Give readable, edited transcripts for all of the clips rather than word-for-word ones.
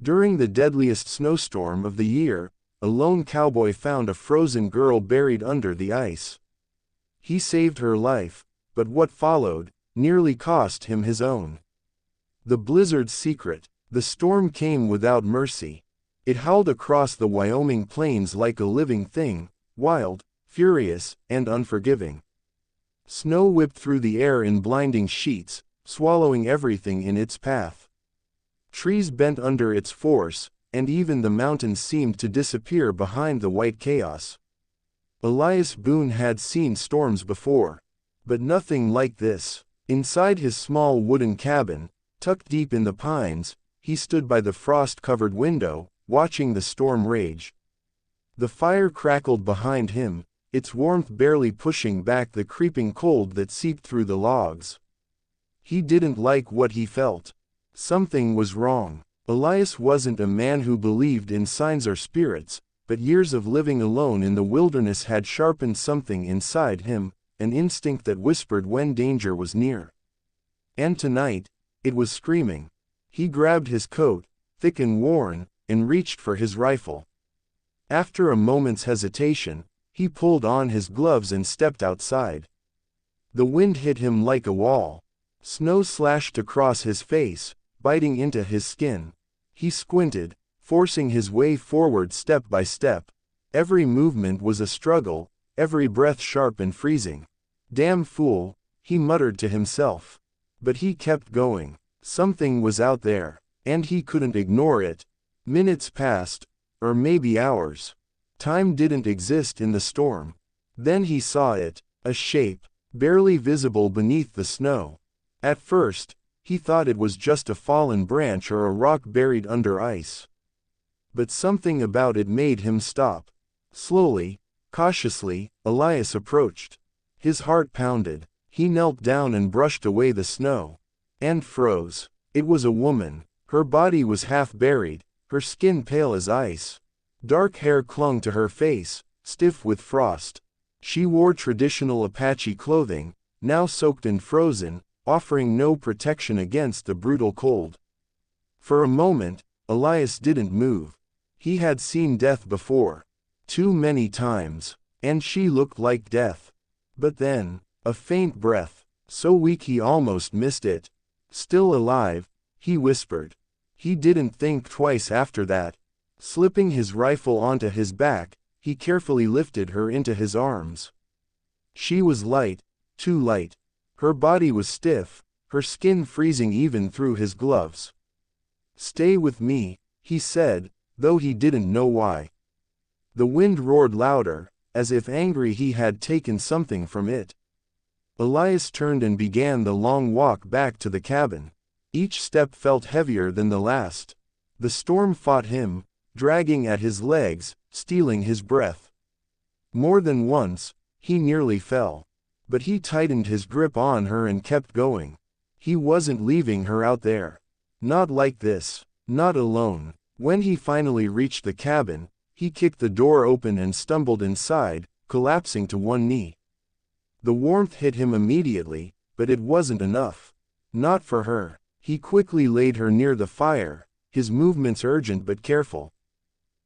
During the deadliest snowstorm of the year, a lone cowboy found a frozen girl buried under the ice. He saved her life, but what followed nearly cost him his own. The blizzard's secret. The storm came without mercy. It howled across the Wyoming plains like a living thing, wild, furious, and unforgiving. Snow whipped through the air in blinding sheets, swallowing everything in its path. Trees bent under its force, and even the mountains seemed to disappear behind the white chaos. Elias Boone had seen storms before, but nothing like this. Inside his small wooden cabin, tucked deep in the pines, he stood by the frost-covered window, watching the storm rage. The fire crackled behind him, its warmth barely pushing back the creeping cold that seeped through the logs. He didn't like what he felt. Something was wrong. Elias wasn't a man who believed in signs or spirits, but years of living alone in the wilderness had sharpened something inside him, an instinct that whispered when danger was near. And tonight, it was screaming. He grabbed his coat, thick and worn, and reached for his rifle. After a moment's hesitation, he pulled on his gloves and stepped outside. The wind hit him like a wall. Snow slashed across his face, biting into his skin. He squinted, forcing his way forward step by step. Every movement was a struggle, every breath sharp and freezing. "Damn fool," he muttered to himself. But he kept going. Something was out there, and he couldn't ignore it. Minutes passed, or maybe hours. Time didn't exist in the storm. Then he saw it, a shape, barely visible beneath the snow. At first, he thought it was just a fallen branch or a rock buried under ice. But something about it made him stop. Slowly, cautiously, Elias approached. His heart pounded. He knelt down and brushed away the snow. And froze. It was a woman. Her body was half buried, her skin pale as ice. Dark hair clung to her face, stiff with frost. She wore traditional Apache clothing, now soaked and frozen, offering no protection against the brutal cold. For a moment, Elias didn't move. He had seen death before. Too many times. And she looked like death. But then, a faint breath, so weak he almost missed it. "Still alive," he whispered. He didn't think twice after that. Slipping his rifle onto his back, he carefully lifted her into his arms. She was light, too light. Her body was stiff, her skin freezing even through his gloves. "Stay with me," he said, though he didn't know why. The wind roared louder, as if angry he had taken something from it. Elias turned and began the long walk back to the cabin. Each step felt heavier than the last. The storm fought him, dragging at his legs, stealing his breath. More than once, he nearly fell. But he tightened his grip on her and kept going. He wasn't leaving her out there. Not like this. Not alone. When he finally reached the cabin, he kicked the door open and stumbled inside, collapsing to one knee. The warmth hit him immediately, but it wasn't enough. Not for her. He quickly laid her near the fire, his movements urgent but careful.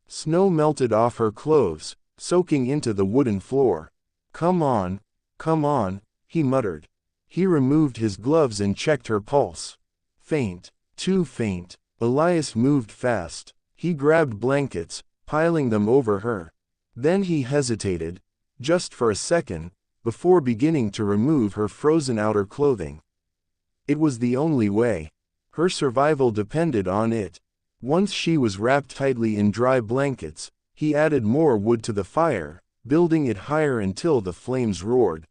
Snow melted off her clothes, soaking into the wooden floor. Come on, he muttered. He removed his gloves and checked her pulse. Faint, too faint. Elias moved fast. He grabbed blankets, piling them over her. Then he hesitated, just for a second, before beginning to remove her frozen outer clothing. It was the only way. Her survival depended on it. Once she was wrapped tightly in dry blankets, he added more wood to the fire, building it higher until the flames roared.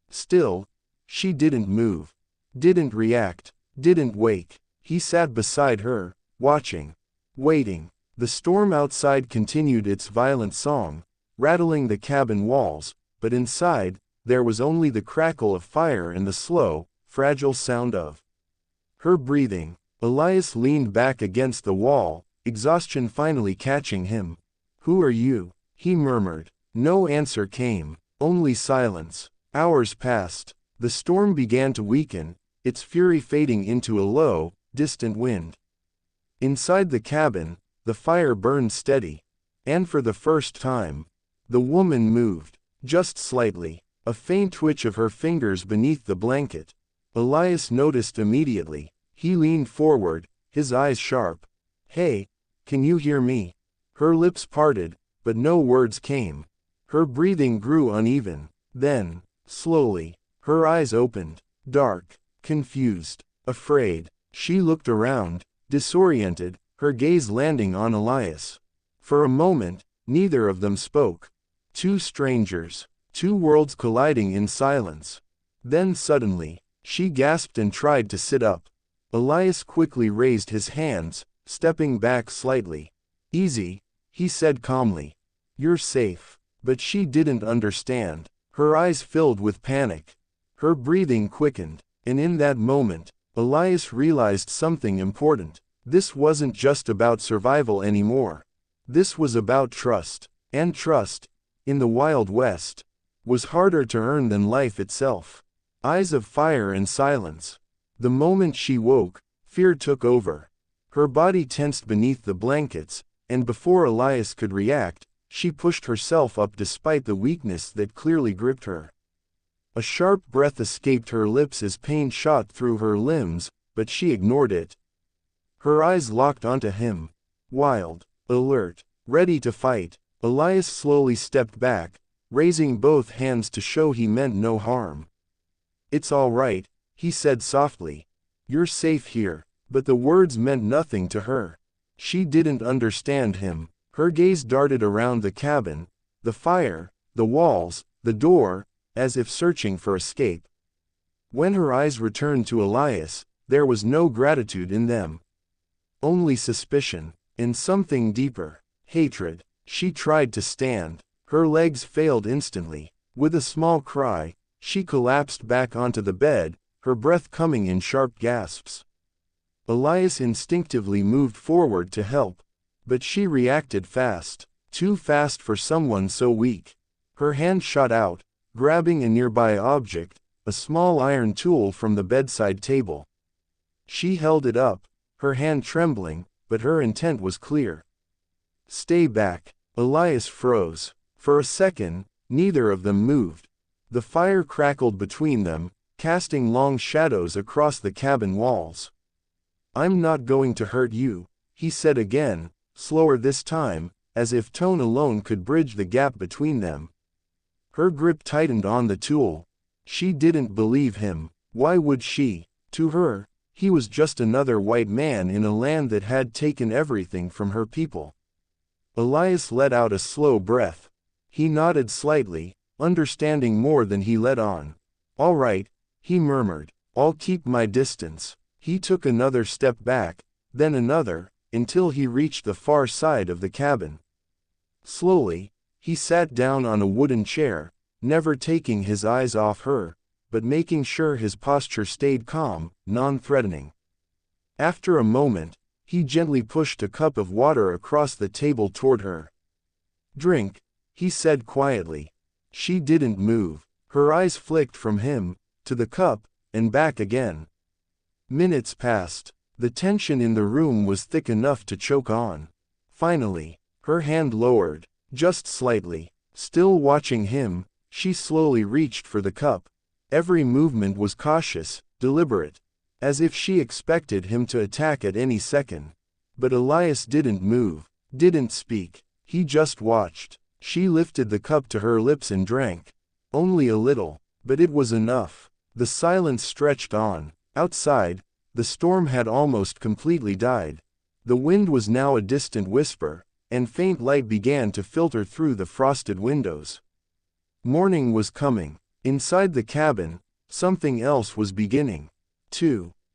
Still, she didn't move. Didn't react. Didn't wake. He sat beside her, watching. Waiting. The storm outside continued its violent song, rattling the cabin walls, but inside, there was only the crackle of fire and the slow, fragile sound of her breathing. Elias leaned back against the wall, exhaustion finally catching him. "Who are you?" he murmured. No answer came, only silence. Hours passed. The storm began to weaken, its fury fading into a low, distant wind. Inside the cabin, the fire burned steady. And for the first time, the woman moved, just slightly, a faint twitch of her fingers beneath the blanket. Elias noticed immediately. He leaned forward, his eyes sharp. "Hey, can you hear me?" Her lips parted, but no words came. Her breathing grew uneven. Then, slowly, her eyes opened, dark, confused, afraid. She looked around, disoriented, her gaze landing on Elias. For a moment, neither of them spoke. Two strangers, two worlds colliding in silence. Then suddenly, she gasped and tried to sit up. Elias quickly raised his hands, stepping back slightly. "Easy," he said calmly. "You're safe." But she didn't understand. Her eyes filled with panic. Her breathing quickened, and in that moment, Elias realized something important. This wasn't just about survival anymore. This was about trust. And trust, in the Wild West, was harder to earn than life itself. Eyes of fire and silence. The moment she woke, fear took over. Her body tensed beneath the blankets, and before Elias could react, she pushed herself up despite the weakness that clearly gripped her. A sharp breath escaped her lips as pain shot through her limbs, but she ignored it. Her eyes locked onto him. Wild, alert, ready to fight. Elias slowly stepped back, raising both hands to show he meant no harm. "It's all right," he said softly. "You're safe here." But the words meant nothing to her. She didn't understand him. Her gaze darted around the cabin, the fire, the walls, the door, as if searching for escape. When her eyes returned to Elias, there was no gratitude in them. Only suspicion, and something deeper, hatred. She tried to stand. Her legs failed instantly. With a small cry, she collapsed back onto the bed, her breath coming in sharp gasps. Elias instinctively moved forward to help. But she reacted fast. Too fast for someone so weak. Her hand shot out, grabbing a nearby object, a small iron tool from the bedside table. She held it up, her hand trembling, but her intent was clear. "Stay back." Elias froze. For a second, neither of them moved. The fire crackled between them, casting long shadows across the cabin walls. "I'm not going to hurt you," he said again, slower this time, as if tone alone could bridge the gap between them. Her grip tightened on the tool. She didn't believe him. Why would she? To her, he was just another white man in a land that had taken everything from her people. Elias let out a slow breath. He nodded slightly, understanding more than he let on. "All right," he murmured. "I'll keep my distance." He took another step back, then another, until he reached the far side of the cabin. Slowly, he sat down on a wooden chair, never taking his eyes off her, but making sure his posture stayed calm, non-threatening. After a moment, he gently pushed a cup of water across the table toward her. "Drink," he said quietly. She didn't move. Her eyes flicked from him, to the cup, and back again. Minutes passed. The tension in the room was thick enough to choke on. Finally, her hand lowered, just slightly. Still watching him, she slowly reached for the cup. Every movement was cautious, deliberate, as if she expected him to attack at any second. But Elias didn't move, didn't speak. He just watched. She lifted the cup to her lips and drank. Only a little, but it was enough. The silence stretched on. Outside, the storm had almost completely died. The wind was now a distant whisper, and faint light began to filter through the frosted windows. Morning was coming. Inside the cabin, something else was beginning.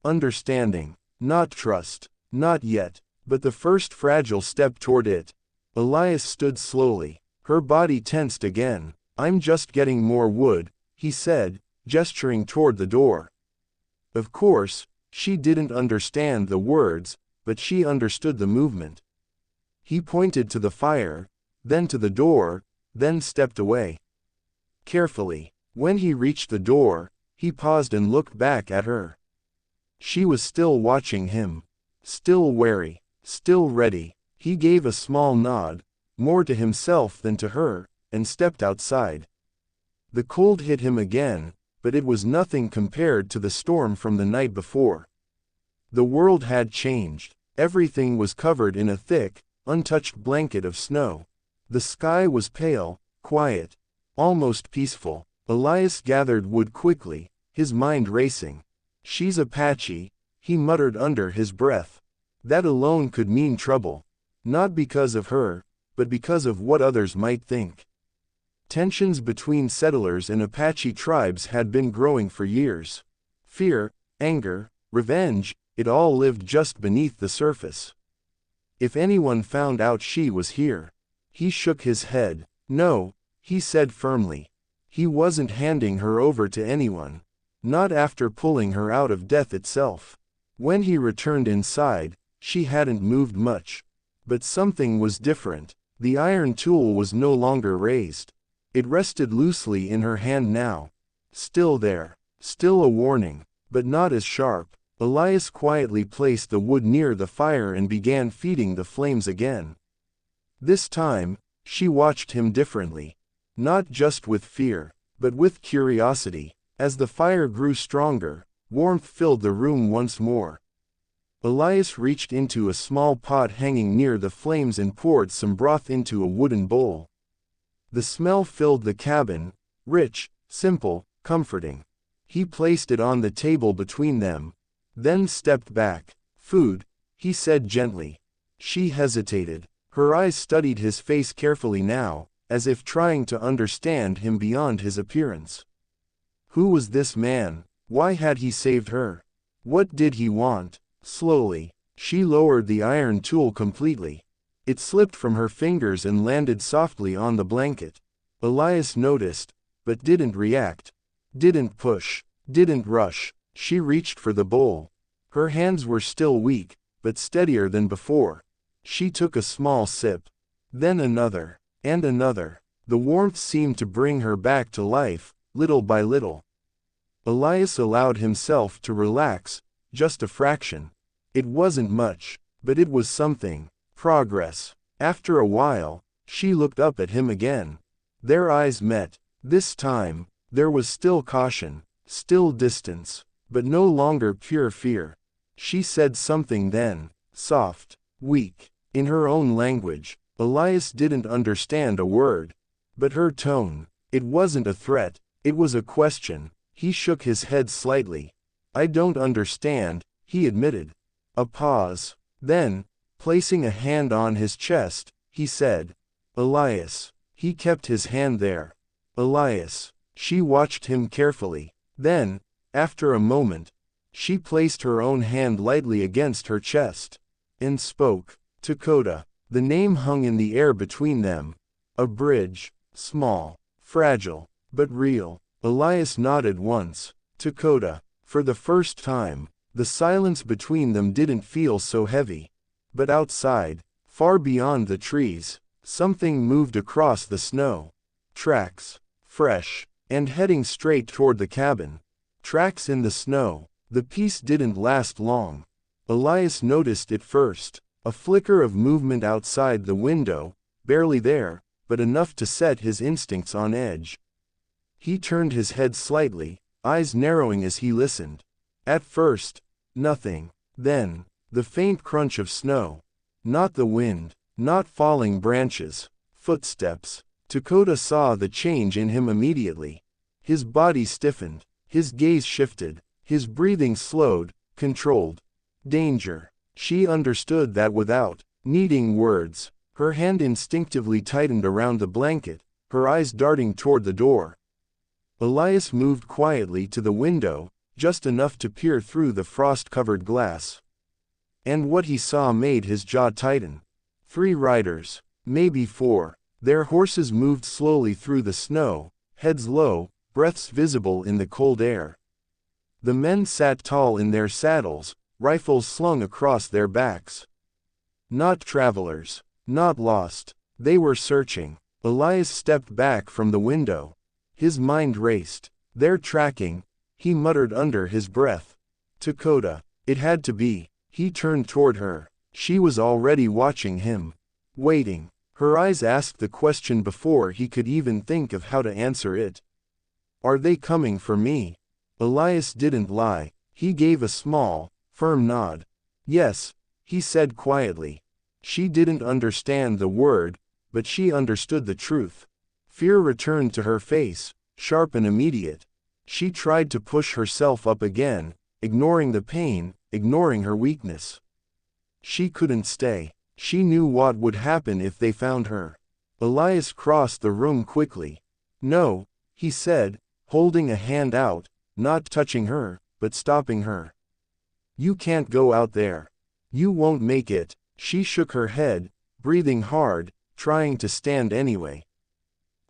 Understanding. Not trust. Not yet, but the first fragile step toward it. Elias stood slowly. Her body tensed again. "I'm just getting more wood," he said, gesturing toward the door. Of course, she didn't understand the words, but she understood the movement. He pointed to the fire, then to the door, then stepped away. Carefully, when he reached the door, he paused and looked back at her. She was still watching him. Still wary. Still ready. He gave a small nod, more to himself than to her, and stepped outside. The cold hit him again, but it was nothing compared to the storm from the night before. The world had changed. Everything was covered in a thick, untouched blanket of snow. The sky was pale, quiet, almost peaceful. Elias gathered wood quickly, his mind racing. "She's Apache," he muttered under his breath. That alone could mean trouble. Not because of her, but because of what others might think. Tensions between settlers and Apache tribes had been growing for years. Fear, anger, revenge, it all lived just beneath the surface. If anyone found out she was here, he shook his head. "No," he said firmly. He wasn't handing her over to anyone. Not after pulling her out of death itself. When he returned inside, she hadn't moved much. But something was different. The iron tool was no longer raised. It rested loosely in her hand now. Still there. Still a warning, but not as sharp. Elias quietly placed the wood near the fire and began feeding the flames again. This time, she watched him differently. Not just with fear, but with curiosity. As the fire grew stronger, warmth filled the room once more. Elias reached into a small pot hanging near the flames and poured some broth into a wooden bowl. The smell filled the cabin, rich, simple, comforting. He placed it on the table between them, then stepped back. "Food," he said gently. She hesitated. Her eyes studied his face carefully now, as if trying to understand him beyond his appearance. Who was this man? Why had he saved her? What did he want? Slowly, she lowered the iron tool completely. It slipped from her fingers and landed softly on the blanket. Elias noticed, but didn't react. Didn't push. Didn't rush. She reached for the bowl. Her hands were still weak, but steadier than before. She took a small sip. Then another. And another. The warmth seemed to bring her back to life, little by little. Elias allowed himself to relax, just a fraction. It wasn't much, but it was something. Progress. After a while, she looked up at him again. Their eyes met. This time, there was still caution, still distance, but no longer pure fear. She said something then, soft, weak, in her own language. Elias didn't understand a word. But her tone, it wasn't a threat, it was a question. He shook his head slightly. "I don't understand," he admitted. A pause. Then, placing a hand on his chest, he said, "Elias." He kept his hand there. "Elias." She watched him carefully. Then, after a moment, she placed her own hand lightly against her chest. And spoke. "Dakota." The name hung in the air between them. A bridge. Small. Fragile. But real. Elias nodded once. "Dakota." For the first time, the silence between them didn't feel so heavy. But outside, far beyond the trees, something moved across the snow. Tracks. Fresh. And heading straight toward the cabin. Tracks in the snow. The peace didn't last long. Elias noticed it first. A flicker of movement outside the window, barely there, but enough to set his instincts on edge. He turned his head slightly, eyes narrowing as he listened. At first, nothing. Then, the faint crunch of snow. Not the wind, not falling branches. Footsteps. Dakota saw the change in him immediately. His body stiffened, his gaze shifted, his breathing slowed, controlled. Danger. She understood that without needing words. Her hand instinctively tightened around the blanket, her eyes darting toward the door. Elias moved quietly to the window, just enough to peer through the frost-covered glass. And what he saw made his jaw tighten. 3 riders, maybe 4. Their horses moved slowly through the snow, heads low, breaths visible in the cold air. The men sat tall in their saddles, rifles slung across their backs. Not travelers. Not lost. They were searching. Elias stepped back from the window. His mind raced. "They're tracking," he muttered under his breath. "Dakota." It had to be. He turned toward her. She was already watching him. Waiting. Her eyes asked the question before he could even think of how to answer it. Are they coming for me? Elias didn't lie. He gave a small, firm nod. Yes, he said quietly. She didn't understand the word, but she understood the truth. Fear returned to her face, sharp and immediate. She tried to push herself up again, ignoring the pain, ignoring her weakness. She couldn't stay. She knew what would happen if they found her. Elias crossed the room quickly. No, he said, holding a hand out, not touching her, but stopping her. You can't go out there. You won't make it. She shook her head, breathing hard, trying to stand anyway.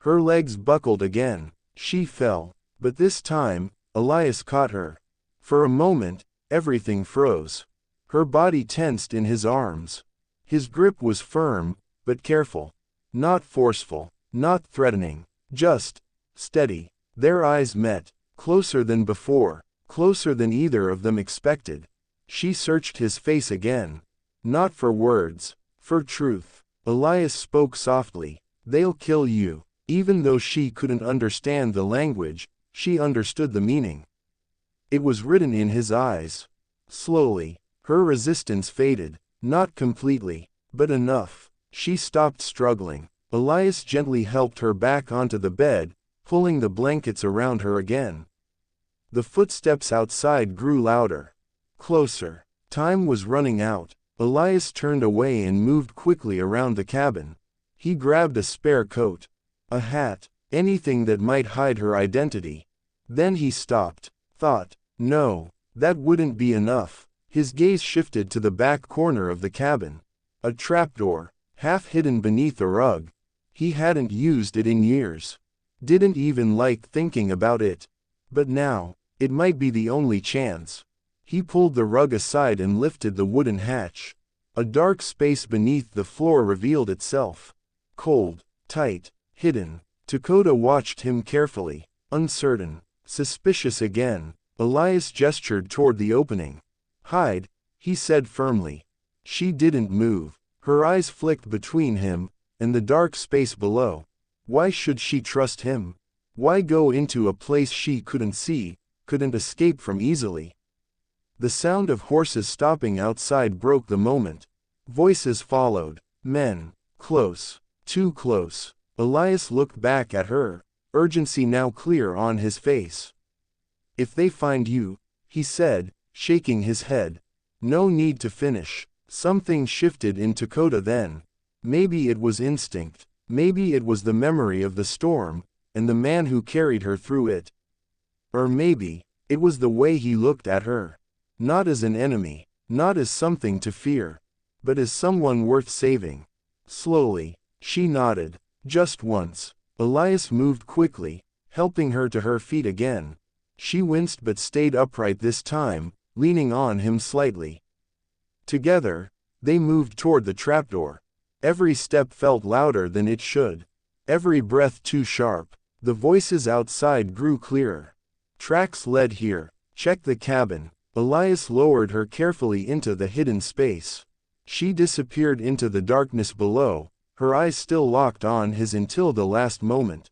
Her legs buckled again. She fell, but this time, Elias caught her. For a moment, everything froze. Her body tensed in his arms. His grip was firm, but careful. Not forceful, not threatening, just steady. Their eyes met, closer than before, closer than either of them expected. She searched his face again. Not for words, for truth. Elias spoke softly. They'll kill you. Even though she couldn't understand the language, she understood the meaning. It was written in his eyes. Slowly, her resistance faded. Not completely, but enough. She stopped struggling. Elias gently helped her back onto the bed, pulling the blankets around her again. The footsteps outside grew louder. Closer. Time was running out. Elias turned away and moved quickly around the cabin. He grabbed a spare coat, a hat, anything that might hide her identity. Then he stopped, thought, no, that wouldn't be enough. His gaze shifted to the back corner of the cabin. A trapdoor, half hidden beneath a rug. He hadn't used it in years. Didn't even like thinking about it. But now, it might be the only chance. He pulled the rug aside and lifted the wooden hatch. A dark space beneath the floor revealed itself. Cold, tight, hidden. Dakota watched him carefully, uncertain, suspicious again. Elias gestured toward the opening. Hide, he said firmly. She didn't move. Her eyes flicked between him and the dark space below. Why should she trust him? Why go into a place she couldn't see, couldn't escape from easily? The sound of horses stopping outside broke the moment. Voices followed. Men. Close. Too close. Elias looked back at her, urgency now clear on his face. If they find you, he said, shaking his head. No need to finish. Something shifted in Dakota then. Maybe it was instinct. Maybe it was the memory of the storm, and the man who carried her through it. Or maybe, it was the way he looked at her. Not as an enemy, not as something to fear, but as someone worth saving. Slowly, she nodded. Just once. Elias moved quickly, helping her to her feet again. She winced but stayed upright this time, leaning on him slightly. Together, they moved toward the trapdoor. Every step felt louder than it should. Every breath too sharp. The voices outside grew clearer. Tracks led here. Check the cabin. Elias lowered her carefully into the hidden space. She disappeared into the darkness below, her eyes still locked on his until the last moment.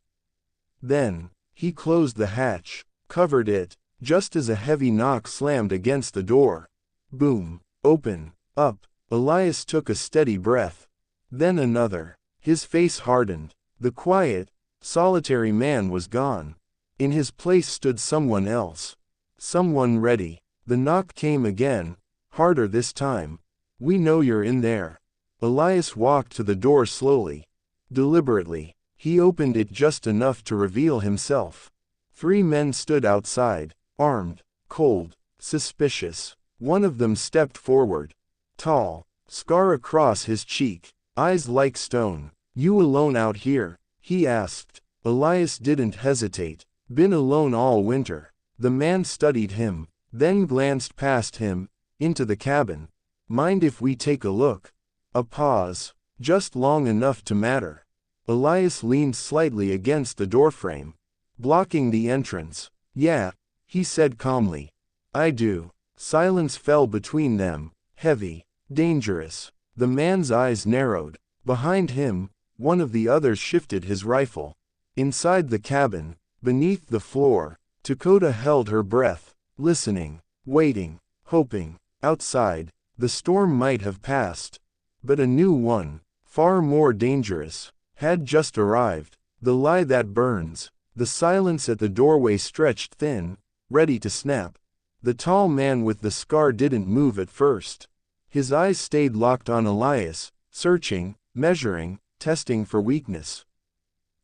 Then, he closed the hatch, covered it, just as a heavy knock slammed against the door. Boom. Open. Up. Elias took a steady breath. Then another. His face hardened. The quiet, solitary man was gone. In his place stood someone else. Someone ready. The knock came again, harder this time. We know you're in there. Elias walked to the door slowly. Deliberately. He opened it just enough to reveal himself. 3 men stood outside, armed, cold, suspicious. One of them stepped forward. Tall, scar across his cheek, eyes like stone. You alone out here? He asked. Elias didn't hesitate. Been alone all winter. The man studied him, then glanced past him, into the cabin. Mind if we take a look? A pause. Just long enough to matter. Elias leaned slightly against the doorframe, blocking the entrance. Yeah, he said calmly. I do. Silence fell between them, heavy. Dangerous. The man's eyes narrowed. Behind him, one of the others shifted his rifle. Inside the cabin, beneath the floor, Dakota held her breath, listening, waiting, hoping. Outside, the storm might have passed. But a new one, far more dangerous, had just arrived. The lie that burns. The silence at the doorway stretched thin, ready to snap. The tall man with the scar didn't move at first. His eyes stayed locked on Elias, searching, measuring, testing for weakness.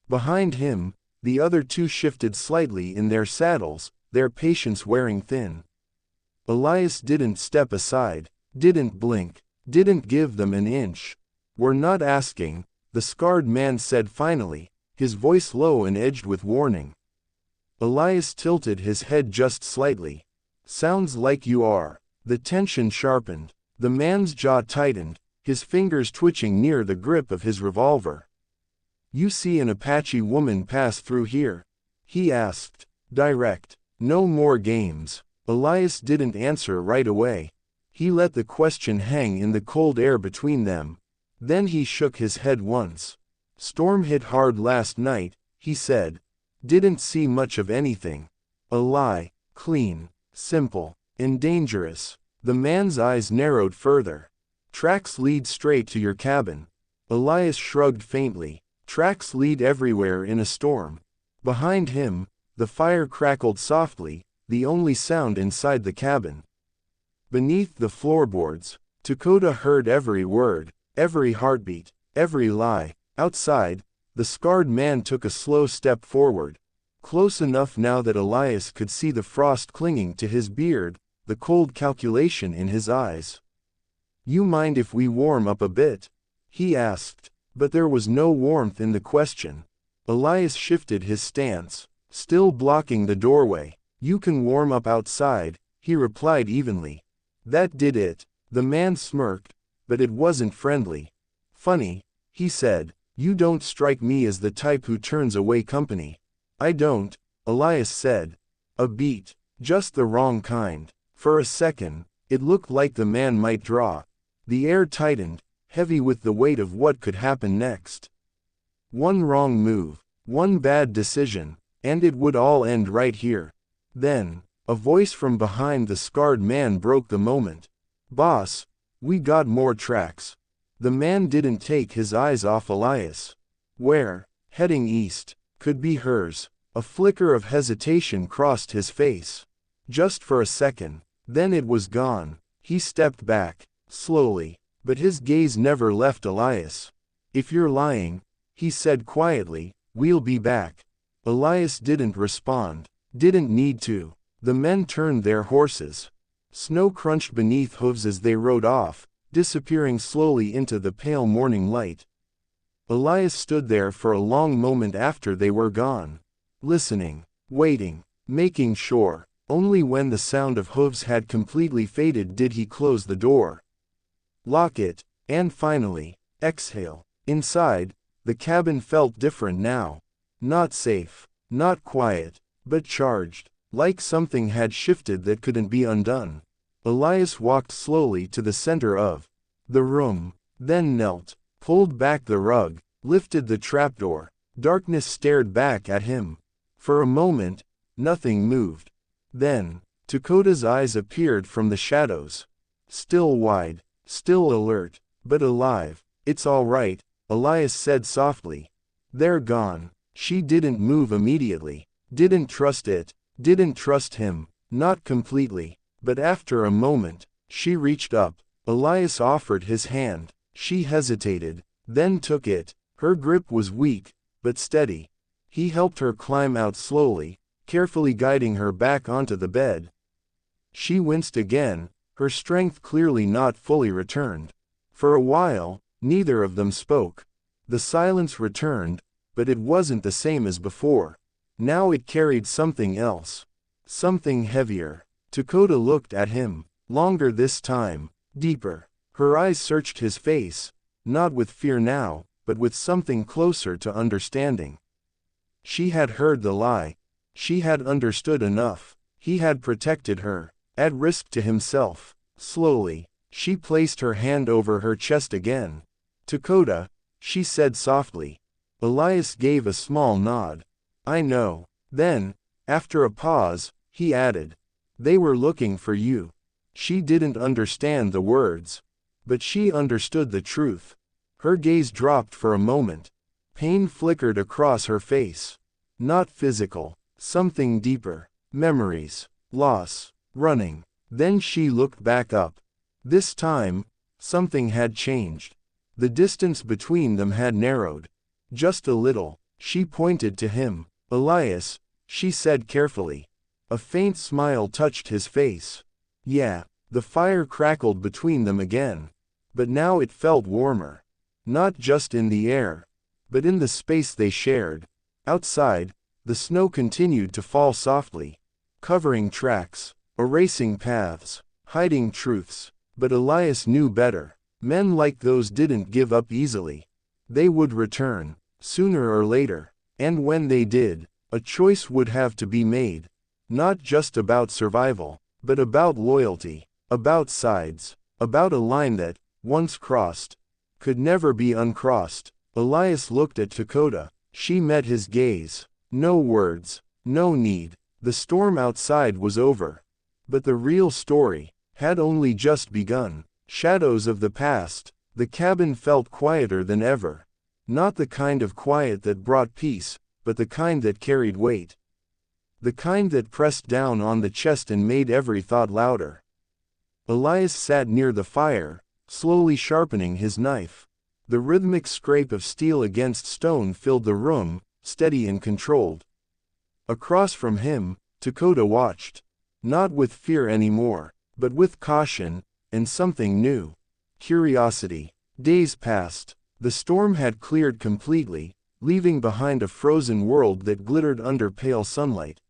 Behind him, the other two shifted slightly in their saddles, their patience wearing thin. Elias didn't step aside, didn't blink, didn't give them an inch. "We're not asking," the scarred man said finally, his voice low and edged with warning. Elias tilted his head just slightly. "Sounds like you are." The tension sharpened. The man's jaw tightened, his fingers twitching near the grip of his revolver. "You see an Apache woman pass through here?" he asked. Direct. No more games. Elias didn't answer right away. He let the question hang in the cold air between them. Then he shook his head once. "Storm hit hard last night," he said. "Didn't see much of anything." A lie. Clean. Simple. And dangerous. The man's eyes narrowed further. "Tracks lead straight to your cabin." Elias shrugged faintly. "Tracks lead everywhere in a storm." Behind him, the fire crackled softly, the only sound inside the cabin. Beneath the floorboards, Dakota heard every word, every heartbeat, every lie. Outside, the scarred man took a slow step forward. Close enough now that Elias could see the frost clinging to his beard, the cold calculation in his eyes. "You mind if we warm up a bit?" he asked. But there was no warmth in the question. Elias shifted his stance, still blocking the doorway. "You can warm up outside," he replied evenly. That did it. The man smirked, but it wasn't friendly. "Funny," he said. "You don't strike me as the type who turns away company." "I don't," Elias said. A beat. Just the wrong kind. For a second, it looked like the man might draw. The air tightened, heavy with the weight of what could happen next. One wrong move, one bad decision, and it would all end right here. Then, a voice from behind the scarred man broke the moment. "Boss, we got more tracks." The man didn't take his eyes off Elias. "Where?" "Heading east." Could be hers. A flicker of hesitation crossed his face. Just for a second. Then it was gone. He stepped back, slowly, but his gaze never left Elias. "If you're lying," he said quietly, "we'll be back." Elias didn't respond. Didn't need to. The men turned their horses. Snow crunched beneath hooves as they rode off, disappearing slowly into the pale morning light. Elias stood there for a long moment after they were gone. Listening, waiting, making sure. Only when the sound of hooves had completely faded did he close the door. Lock it, and finally, exhale. Inside, the cabin felt different now. Not safe, not quiet, but charged, like something had shifted that couldn't be undone. Elias walked slowly to the center of the room, then knelt, pulled back the rug, lifted the trapdoor. Darkness stared back at him. For a moment, nothing moved. Then, Dakota's eyes appeared from the shadows. Still wide, still alert, but alive. "It's all right," Elias said softly. "They're gone." She didn't move immediately. Didn't trust it. Didn't trust him. Not completely. But after a moment, she reached up. Elias offered his hand. She hesitated, then took it. Her grip was weak, but steady. He helped her climb out slowly, carefully guiding her back onto the bed. She winced again, her strength clearly not fully returned. For a while, neither of them spoke. The silence returned, but it wasn't the same as before. Now it carried something else. Something heavier. Dakota looked at him, longer this time, deeper. Her eyes searched his face, not with fear now, but with something closer to understanding. She had heard the lie. She had understood enough. He had protected her, at risk to himself. Slowly, She placed her hand over her chest again. "Dakota," she said softly. Elias gave a small nod. "I know." Then, after a pause, he added, "They were looking for you." She didn't understand the words, but she understood the truth. Her gaze dropped for a moment. Pain flickered across her face. Not physical, something deeper. Memories, loss, running. Then she looked back up. This time, something had changed. The distance between them had narrowed. Just a little. She pointed to him. "Elias," she said carefully. A faint smile touched his face. "Yeah." The fire crackled between them again. But now it felt warmer. Not just in the air, but in the space they shared. Outside, the snow continued to fall softly, covering tracks, erasing paths, hiding truths. But Elias knew better. Men like those didn't give up easily. They would return, sooner or later. And when they did, a choice would have to be made. Not just about survival, but about loyalty, about sides, about a line that, once crossed, could never be uncrossed. Elias looked at Dakota. She met his gaze. No words, no need. The storm outside was over. But the real story had only just begun. Shadows of the past. The cabin felt quieter than ever. Not the kind of quiet that brought peace, but the kind that carried weight. The kind that pressed down on the chest and made every thought louder. Elias sat near the fire, slowly sharpening his knife. The rhythmic scrape of steel against stone filled the room, steady and controlled. Across from him, Dakota watched. Not with fear anymore, but with caution, and something new. Curiosity. Days passed. The storm had cleared completely, leaving behind a frozen world that glittered under pale sunlight.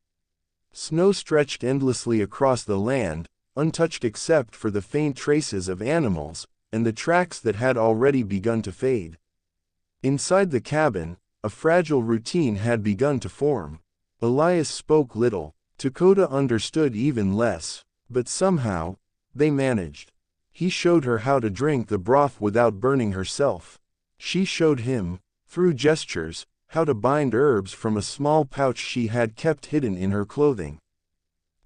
Snow stretched endlessly across the land, untouched except for the faint traces of animals, and the tracks that had already begun to fade. Inside the cabin, a fragile routine had begun to form. Elias spoke little. Dakota understood even less, but somehow, they managed. He showed her how to drink the broth without burning herself. She showed him, through gestures, how to bind herbs from a small pouch she had kept hidden in her clothing.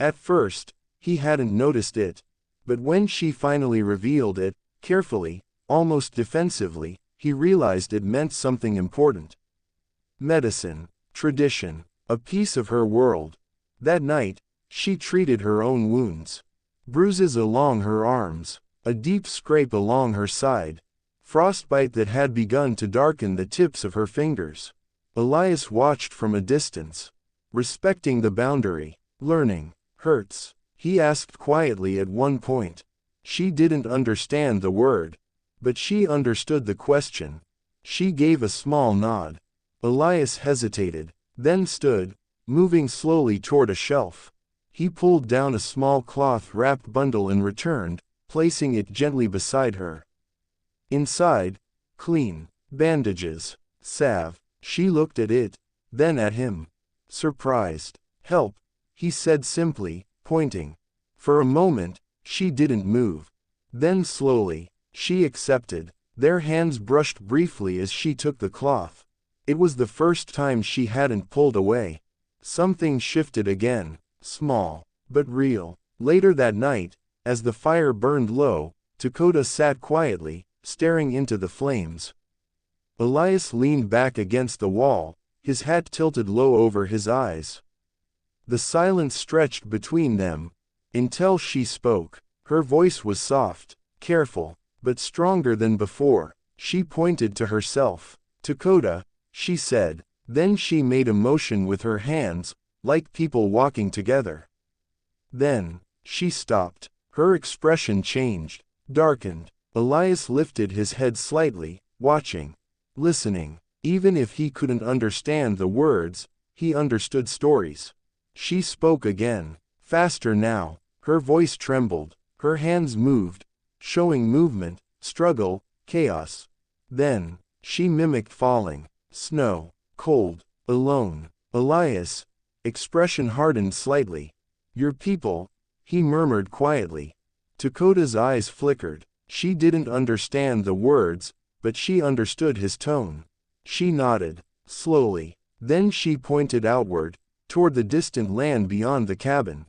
At first, he hadn't noticed it, but when she finally revealed it, carefully, almost defensively, he realized it meant something important. Medicine, tradition, a piece of her world. That night, she treated her own wounds. Bruises along her arms, a deep scrape along her side, frostbite that had begun to darken the tips of her fingers. Elias watched from a distance, respecting the boundary. "Learning hurts," he asked quietly at one point. She didn't understand the word, but she understood the question. She gave a small nod. Elias hesitated, then stood, moving slowly toward a shelf. He pulled down a small cloth-wrapped bundle and returned, placing it gently beside her. Inside, clean bandages, salve. She looked at it, then at him. Surprised. "Help," he said simply, pointing. For a moment, she didn't move. Then slowly, she accepted. Their hands brushed briefly as she took the cloth. It was the first time she hadn't pulled away. Something shifted again, small, but real. Later that night, as the fire burned low, Dakota sat quietly, staring into the flames. Elias leaned back against the wall, his hat tilted low over his eyes. The silence stretched between them, until she spoke. Her voice was soft, careful, but stronger than before. She pointed to herself. "Dakota," she said. Then she made a motion with her hands, like people walking together. Then, she stopped. Her expression changed, darkened. Elias lifted his head slightly, watching, listening. Even if he couldn't understand the words, he understood stories. She spoke again, faster now. Her voice trembled, her hands moved, showing movement, struggle, chaos. Then, she mimicked falling snow, cold, alone. Elias' expression hardened slightly. "Your people," he murmured quietly. Dakota's eyes flickered. She didn't understand the words, but she understood his tone. She nodded, slowly. Then she pointed outward, toward the distant land beyond the cabin.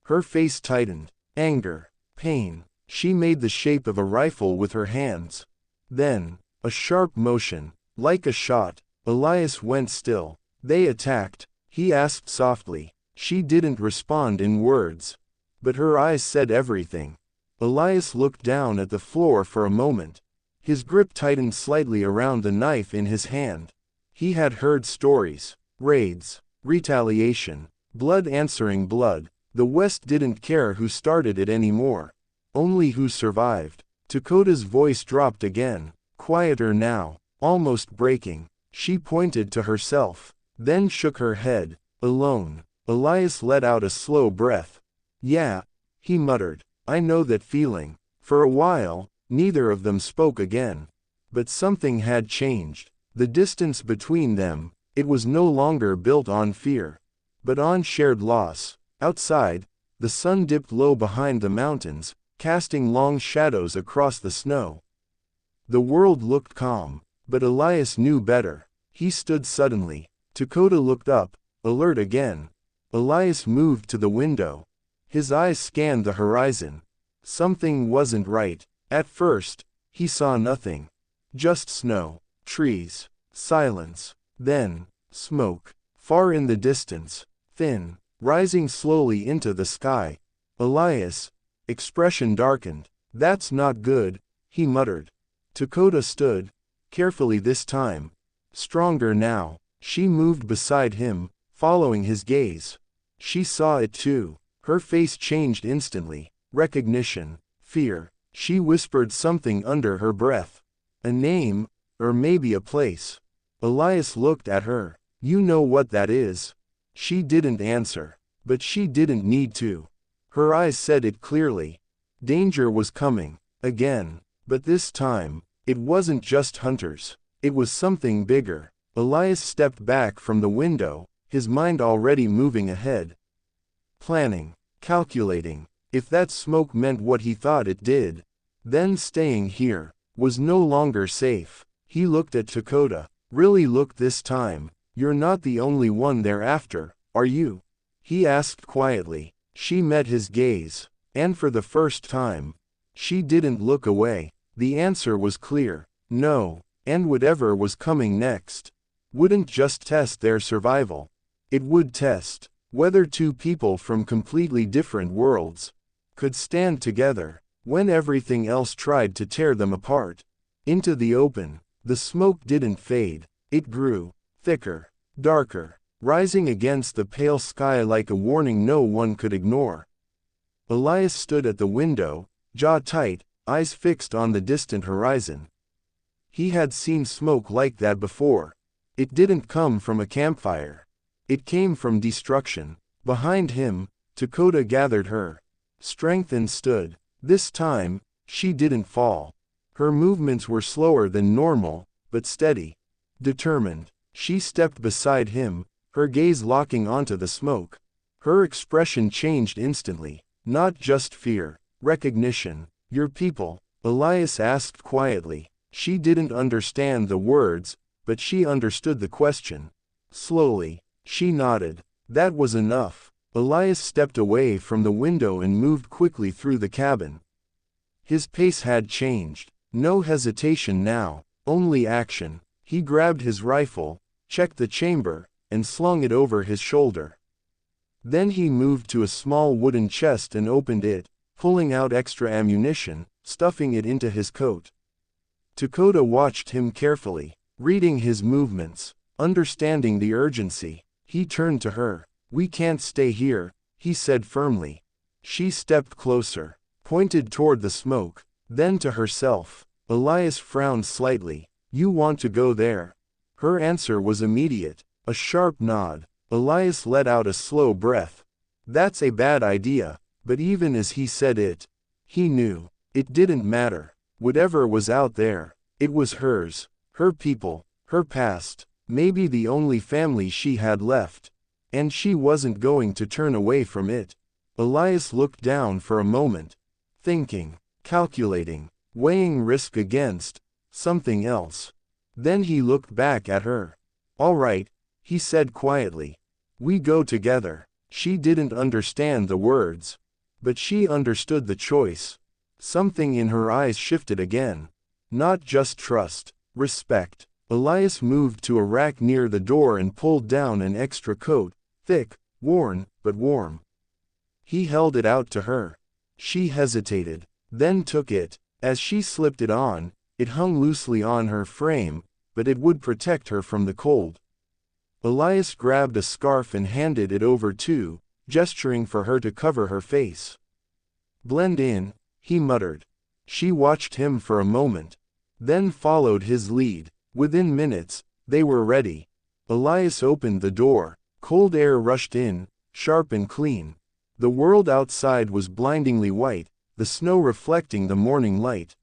Her face tightened. Anger. Pain. She made the shape of a rifle with her hands. Then, a sharp motion, like a shot. Elias went still. They attacked? He asked softly. She didn't respond in words. But her eyes said everything. Elias looked down at the floor for a moment. His grip tightened slightly around the knife in his hand. He had heard stories. Raids. Retaliation. Blood answering blood. The West didn't care who started it anymore. Only who survived. Dakota's voice dropped again. Quieter now. Almost breaking. She pointed to herself. Then shook her head. Alone. Elias let out a slow breath. Yeah. He muttered. I know that feeling. For a while, neither of them spoke again. But something had changed. The distance between them, it was no longer built on fear, but on shared loss. Outside, the sun dipped low behind the mountains, casting long shadows across the snow. The world looked calm, but Elias knew better. He stood suddenly. Dakota looked up, alert again. Elias moved to the window. His eyes scanned the horizon. Something wasn't right. At first, he saw nothing. Just snow, trees, silence. Then, smoke. Far in the distance, thin, rising slowly into the sky. Elias, expression darkened. That's not good, he muttered. Dakota stood, carefully this time. Stronger now. She moved beside him, following his gaze. She saw it too. Her face changed instantly. Recognition. Fear. She whispered something under her breath. A name, or maybe a place. Elias looked at her. You know what that is? She didn't answer. But she didn't need to. Her eyes said it clearly. Danger was coming. Again. But this time, it wasn't just hunters. It was something bigger. Elias stepped back from the window, his mind already moving ahead. Planning. Calculating. If that smoke meant what he thought it did, then staying here was no longer safe. He looked at Dakota. Really looked this time. You're not the only one they're after, are you? He asked quietly. She met his gaze. And for the first time, she didn't look away. The answer was clear. No. And whatever was coming next wouldn't just test their survival. It would test whether two people from completely different worlds could stand together when everything else tried to tear them apart. Into the open, the smoke didn't fade. It grew thicker, darker, rising against the pale sky like a warning no one could ignore. Elias stood at the window, jaw tight, eyes fixed on the distant horizon. He had seen smoke like that before. It didn't come from a campfire. It came from destruction. Behind him, Dakota gathered her strength and stood. This time, she didn't fall. Her movements were slower than normal, but steady. Determined. She stepped beside him, her gaze locking onto the smoke. Her expression changed instantly. Not just fear. Recognition. Your people? Elias asked quietly. She didn't understand the words, but she understood the question. Slowly, she nodded. That was enough. Elias stepped away from the window and moved quickly through the cabin. His pace had changed. No hesitation now, only action. He grabbed his rifle, checked the chamber, and slung it over his shoulder. Then he moved to a small wooden chest and opened it, pulling out extra ammunition, stuffing it into his coat. Dakota watched him carefully, reading his movements, understanding the urgency. He turned to her. We can't stay here, he said firmly. She stepped closer, pointed toward the smoke, then to herself. Elias frowned slightly. You want to go there? Her answer was immediate, a sharp nod. Elias let out a slow breath. That's a bad idea, but even as he said it, he knew. It didn't matter. Whatever was out there, it was hers, her people, her past, maybe the only family she had left. And she wasn't going to turn away from it. Elias looked down for a moment. thinking, calculating, weighing risk against something else. Then he looked back at her. "All right," he said quietly. "We go together." She didn't understand the words, but she understood the choice. Something in her eyes shifted again. Not just trust, respect. Elias moved to a rack near the door and pulled down an extra coat, thick, worn, but warm. He held it out to her. She hesitated, then took it. As she slipped it on, it hung loosely on her frame, but it would protect her from the cold. Elias grabbed a scarf and handed it over too, gesturing for her to cover her face. "Blend in," he muttered. She watched him for a moment, then followed his lead. Within minutes, they were ready. Elias opened the door. Cold air rushed in, sharp and clean. The world outside was blindingly white, the snow reflecting the morning light.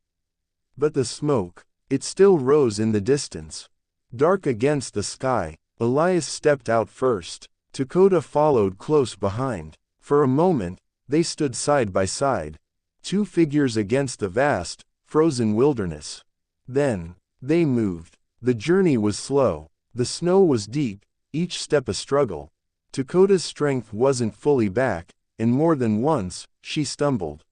But the smoke, it still rose in the distance. Dark against the sky, Elias stepped out first. Dakota followed close behind. For a moment, they stood side by side. Two figures against the vast, frozen wilderness. Then, they moved. The journey was slow. The snow was deep, each step a struggle. Dakota's strength wasn't fully back, and more than once, she stumbled.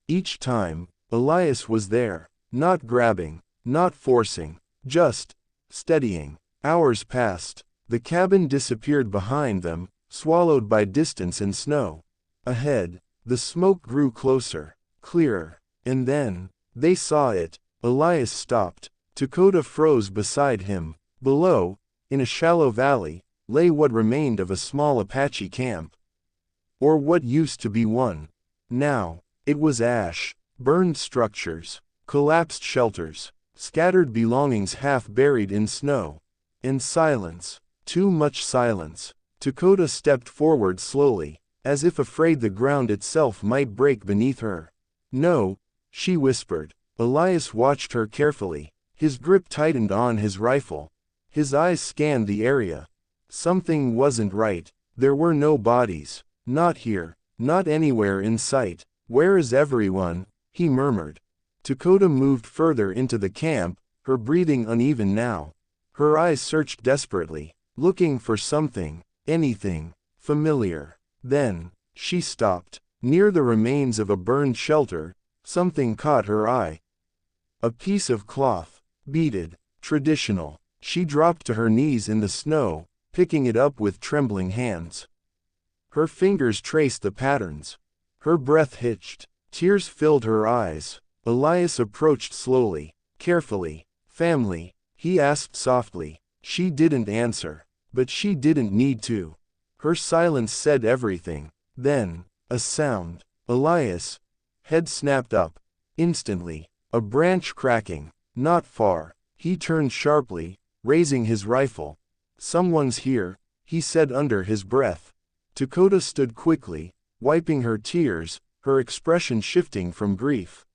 Each time, Elias was there, not grabbing, not forcing, just steadying. Hours passed. The cabin disappeared behind them, swallowed by distance and snow. Ahead, the smoke grew closer, clearer, and then, they saw it. Elias stopped. Dakota froze beside him. Below, in a shallow valley, lay what remained of a small Apache camp. Or what used to be one. Now, it was ash, burned structures, collapsed shelters, scattered belongings half buried in snow. And silence. Too much silence. Dakota stepped forward slowly, as if afraid the ground itself might break beneath her. "No," she whispered. Elias watched her carefully. His grip tightened on his rifle. His eyes scanned the area. Something wasn't right. There were no bodies. Not here. Not anywhere in sight. "Where is everyone?" he murmured. Dakota moved further into the camp, her breathing uneven now. Her eyes searched desperately, looking for something, anything, familiar. Then, she stopped. Near the remains of a burned shelter, something caught her eye. A piece of cloth, beaded, traditional. She dropped to her knees in the snow, picking it up with trembling hands. Her fingers traced the patterns. Her breath hitched. Tears filled her eyes. Elias approached slowly, carefully. "Family?" he asked softly. She didn't answer, but she didn't need to. Her silence said everything. Then, a sound. Elias' head snapped up. Instantly, a branch cracking. Not far. He turned sharply, raising his rifle. "Someone's here," he said under his breath. Dakota stood quickly, wiping her tears, her expression shifting from grief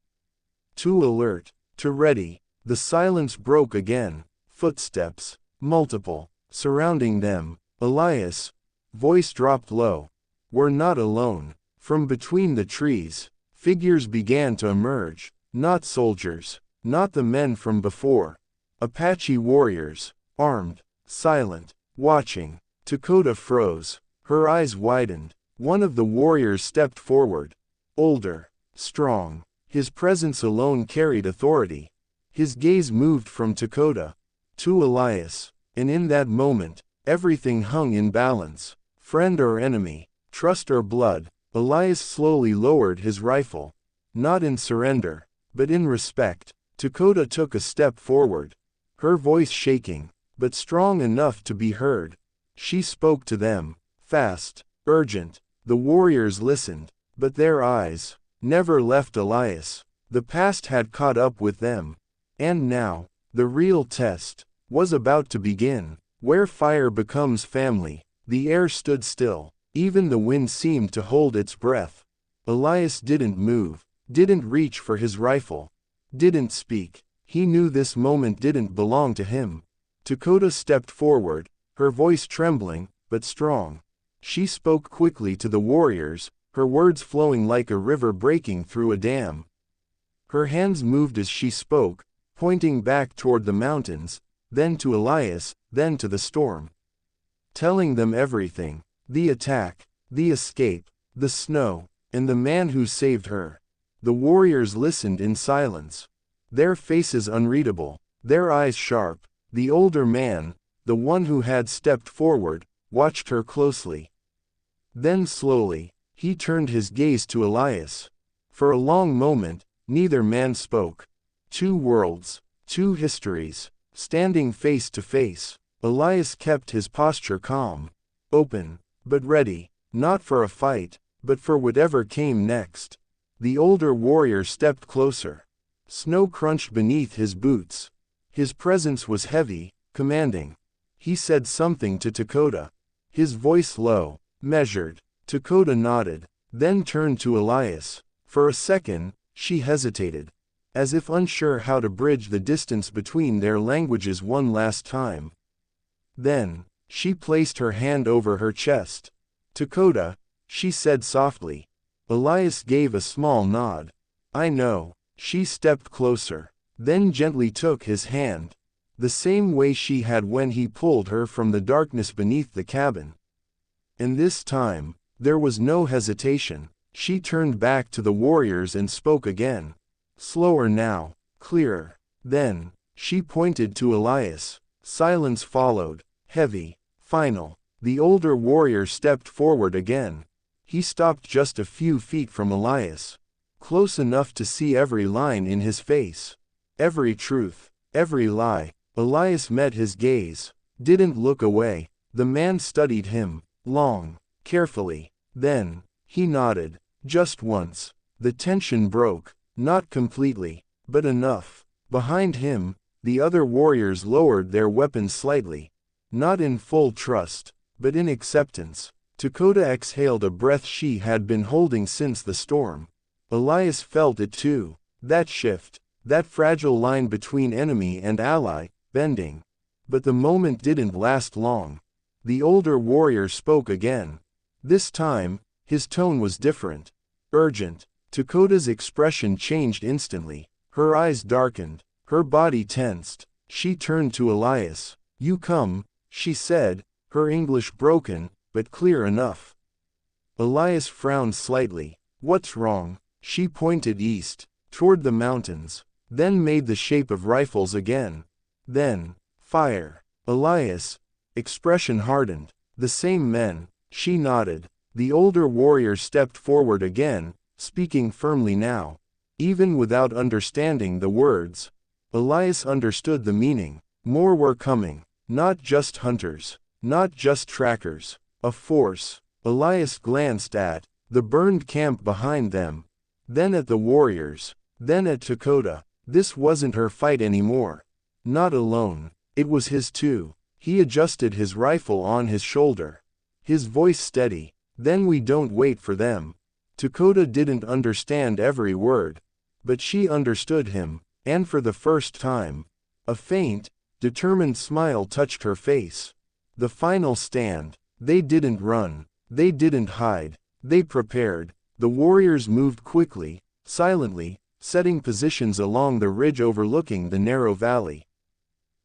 to alert, to ready. The silence broke again. Footsteps, multiple, surrounding them. Elias' voice dropped low. "We're not alone." From between the trees, figures began to emerge. Not soldiers, not the men from before. Apache warriors, armed, silent, watching. Dakota froze. Her eyes widened. One of the warriors stepped forward. Older, strong. His presence alone carried authority. His gaze moved from Dakota to Elias, and in that moment, everything hung in balance. Friend or enemy, trust or blood. Elias slowly lowered his rifle. Not in surrender, but in respect. Dakota took a step forward, her voice shaking, but strong enough to be heard. She spoke to them, fast, urgent. The warriors listened, but their eyes never left Elias. The past had caught up with them. And now, the real test was about to begin. Where fire becomes family. The air stood still. Even the wind seemed to hold its breath. Elias didn't move, didn't reach for his rifle, didn't speak. He knew this moment didn't belong to him. Dakota stepped forward, her voice trembling, but strong. She spoke quickly to the warriors, her words flowing like a river breaking through a dam. Her hands moved as she spoke, pointing back toward the mountains, then to Elias, then to the storm. Telling them everything: the attack, the escape, the snow, and the man who saved her. The warriors listened in silence, their faces unreadable, their eyes sharp. The older man, the one who had stepped forward, watched her closely. Then slowly, he turned his gaze to Elias. For a long moment, neither man spoke. Two worlds, two histories, standing face to face. Elias kept his posture calm, open, but ready, not for a fight, but for whatever came next. The older warrior stepped closer. Snow crunched beneath his boots. His presence was heavy, commanding. He said something to Dakota, his voice low, measured. Dakota nodded, then turned to Elias. For a second, she hesitated, as if unsure how to bridge the distance between their languages one last time. Then, she placed her hand over her chest. "Dakota," she said softly. Elias gave a small nod. "I know." She stepped closer, then gently took his hand, the same way she had when he pulled her from the darkness beneath the cabin. And this time, there was no hesitation. She turned back to the warriors and spoke again. Slower now, clearer. Then, she pointed to Elias. Silence followed, heavy, final. The older warrior stepped forward again. He stopped just a few feet from Elias, close enough to see every line in his face, every truth, every lie. Elias met his gaze, didn't look away. The man studied him, long, carefully. Then, he nodded, just once. The tension broke, not completely, but enough. Behind him, the other warriors lowered their weapons slightly, not in full trust, but in acceptance. Dakota exhaled a breath she had been holding since the storm. Elias felt it too, that shift, that fragile line between enemy and ally, bending. But the moment didn't last long. The older warrior spoke again. This time, his tone was different, urgent. Dakota's expression changed instantly. Her eyes darkened, her body tensed. She turned to Elias. "You come," she said, her English broken, but clear enough. Elias frowned slightly. "What's wrong?" She pointed east, toward the mountains, then made the shape of rifles again. Then, fire. Elias' expression hardened. "The same men." She nodded. The older warrior stepped forward again, speaking firmly now. Even without understanding the words, Elias understood the meaning. More were coming. Not just hunters, not just trackers. A force. Elias glanced at the burned camp behind them, then at the warriors, then at Dakota. This wasn't her fight anymore. Not alone. It was his too. He adjusted his rifle on his shoulder, his voice steady. "Then we don't wait for them." Dakota didn't understand every word, but she understood him, and for the first time, a faint, determined smile touched her face. The final stand. They didn't run. They didn't hide. They prepared. The warriors moved quickly, silently, setting positions along the ridge overlooking the narrow valley.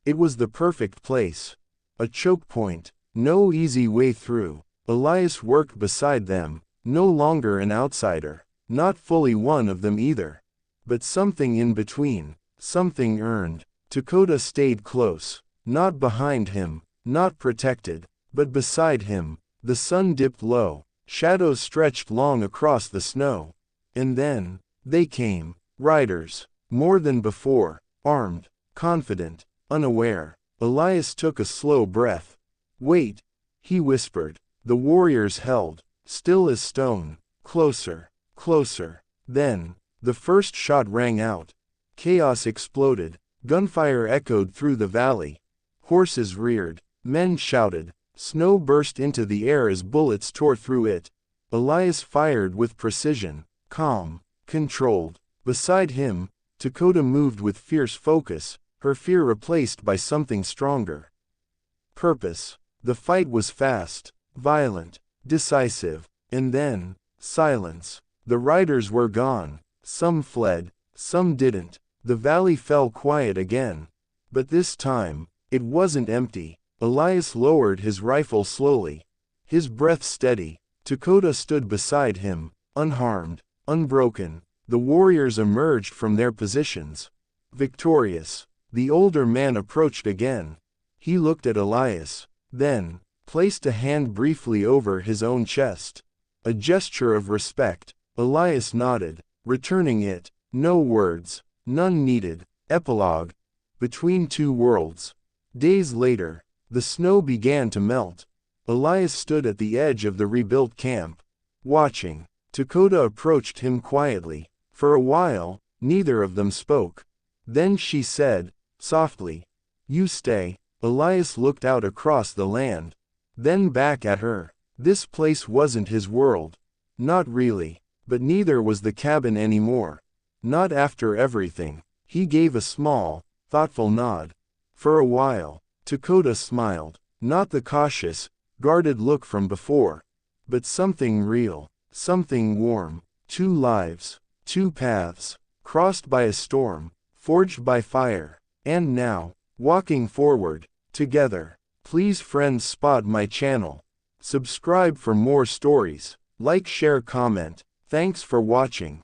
It was the perfect place. A choke point. No easy way through. Elias worked beside them, no longer an outsider, not fully one of them either, but something in between, something earned. Dakota stayed close, not behind him, not protected, but beside him. The sun dipped low, shadows stretched long across the snow. And then, they came, riders, more than before, armed, confident, unaware. Elias took a slow breath. "Wait," he whispered. The warriors held, still as stone, closer, closer. Then, the first shot rang out. Chaos exploded, gunfire echoed through the valley. Horses reared, men shouted, snow burst into the air as bullets tore through it. Elias fired with precision, calm, controlled. Beside him, Dakota moved with fierce focus, her fear replaced by something stronger. Purpose. The fight was fast, violent, decisive, and then, Silence. The riders were gone. Some fled, some didn't. The valley fell quiet again. But this time, it wasn't empty. Elias lowered his rifle slowly, his breath steady. Dakota stood beside him, unharmed, unbroken. The warriors emerged from their positions, victorious. The older man approached again. He looked at Elias, then placed a hand briefly over his own chest. A gesture of respect. Elias nodded, returning it. No words, none needed. Epilogue. Between two worlds. Days later, the snow began to melt. Elias stood at the edge of the rebuilt camp, watching. Dakota approached him quietly. For a while, neither of them spoke. Then she said, softly, "You stay." Elias looked out across the land, then back at her. This place wasn't his world. Not really. But neither was the cabin anymore. Not after everything. He gave a small, thoughtful nod. For a while, Dakota smiled. Not the cautious, guarded look from before, but something real, something warm. Two lives, two paths, crossed by a storm, forged by fire, and now, walking forward, together. Please friends spot my channel. Subscribe for more stories. Like, share, comment. Thanks for watching.